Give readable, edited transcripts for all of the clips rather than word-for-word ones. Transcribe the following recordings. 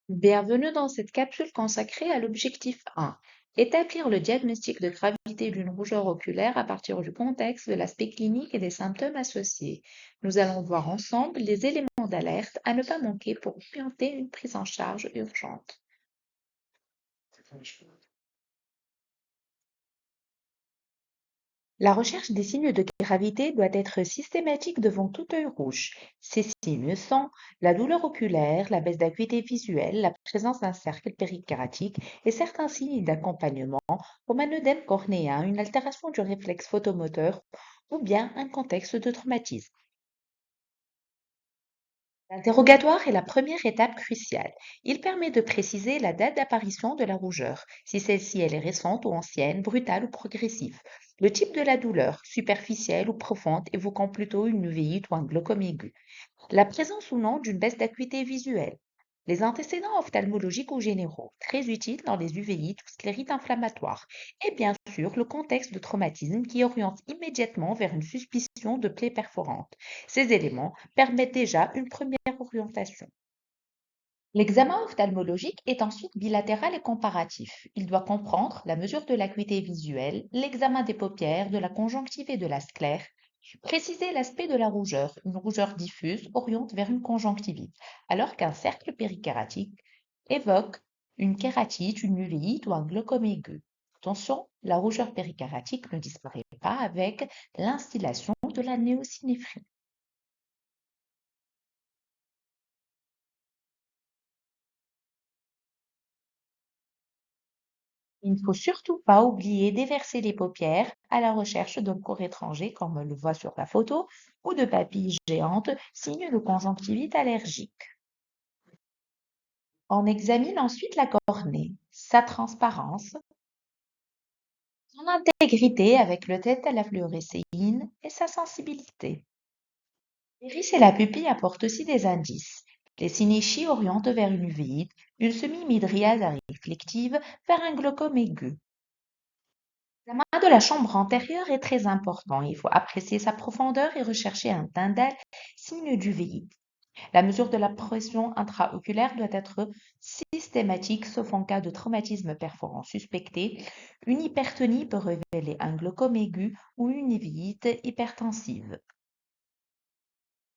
Bienvenue dans cette capsule consacrée à l'objectif 1. Établir le diagnostic de gravité d'une rougeur oculaire à partir du contexte, de l'aspect clinique et des symptômes associés. Nous allons voir ensemble les éléments d'alerte à ne pas manquer pour orienter une prise en charge urgente. La recherche des signes de gravité doit être systématique devant tout œil rouge. Ces signes sont la douleur oculaire, la baisse d'acuité visuelle, la présence d'un cercle périkératique et certains signes d'accompagnement comme un œdème cornéen, une altération du réflexe photomoteur ou bien un contexte de traumatisme. L'interrogatoire est la première étape cruciale. Il permet de préciser la date d'apparition de la rougeur, si celle-ci elle est récente ou ancienne, brutale ou progressive. Le type de la douleur, superficielle ou profonde, évoquant plutôt une uvéite ou un glaucome aigu. La présence ou non d'une baisse d'acuité visuelle. Les antécédents ophtalmologiques ou généraux, très utiles dans les uveites ou sclérites inflammatoires. Et bien sûr, le contexte de traumatisme qui oriente immédiatement vers une suspicion de plaie perforante. Ces éléments permettent déjà une première orientation. L'examen ophtalmologique est ensuite bilatéral et comparatif. Il doit comprendre la mesure de l'acuité visuelle, l'examen des paupières, de la conjonctive et de la sclère, préciser l'aspect de la rougeur. Une rougeur diffuse oriente vers une conjonctivite, alors qu'un cercle périkératique évoque une kératite, une uvéite ou un glaucome aigu. Attention, la rougeur périkératique ne disparaît pas avec l'instillation de la néocinéphrine. Il ne faut surtout pas oublier déverser les paupières à la recherche d'un corps étranger, comme on le voit sur la photo, ou de papilles géantes, signe de conjonctivite allergique. On examine ensuite la cornée, sa transparence, son intégrité avec le test à la fluorescéine et sa sensibilité. L'iris et la pupille apportent aussi des indices. Les synéchies orientent vers une uvéite, une semi-mydriase réflective vers un glaucome aigu. L'examen de la chambre antérieure est très important. Il faut apprécier sa profondeur et rechercher un tindal, signe d'uvéite. La mesure de la pression intraoculaire doit être systématique, sauf en cas de traumatisme perforant suspecté. Une hypertonie peut révéler un glaucome aigu ou une uvéite hypertensive.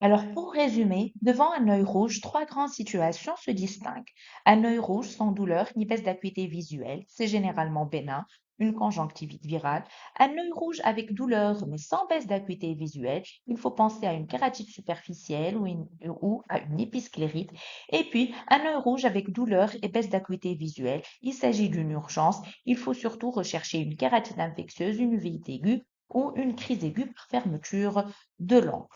Alors, pour résumer, devant un œil rouge, trois grandes situations se distinguent. Un œil rouge sans douleur ni baisse d'acuité visuelle, c'est généralement bénin, une conjonctivite virale. Un œil rouge avec douleur mais sans baisse d'acuité visuelle, il faut penser à une kératite superficielle ou à une épisclérite. Et puis, un œil rouge avec douleur et baisse d'acuité visuelle, il s'agit d'une urgence. Il faut surtout rechercher une kératite infectieuse, une uvite aiguë ou une crise aiguë par fermeture de l'angle.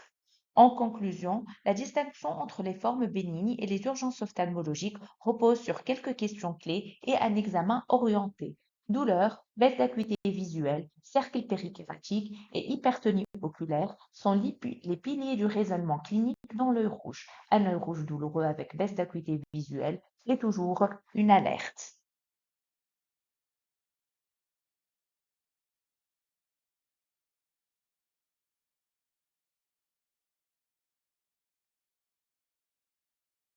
En conclusion, la distinction entre les formes bénignes et les urgences ophtalmologiques repose sur quelques questions clés et un examen orienté. Douleur, baisse d'acuité visuelle, cercle périkératique et hypertonie oculaire sont les piliers du raisonnement clinique dans l'œil rouge. Un œil rouge douloureux avec baisse d'acuité visuelle est toujours une alerte.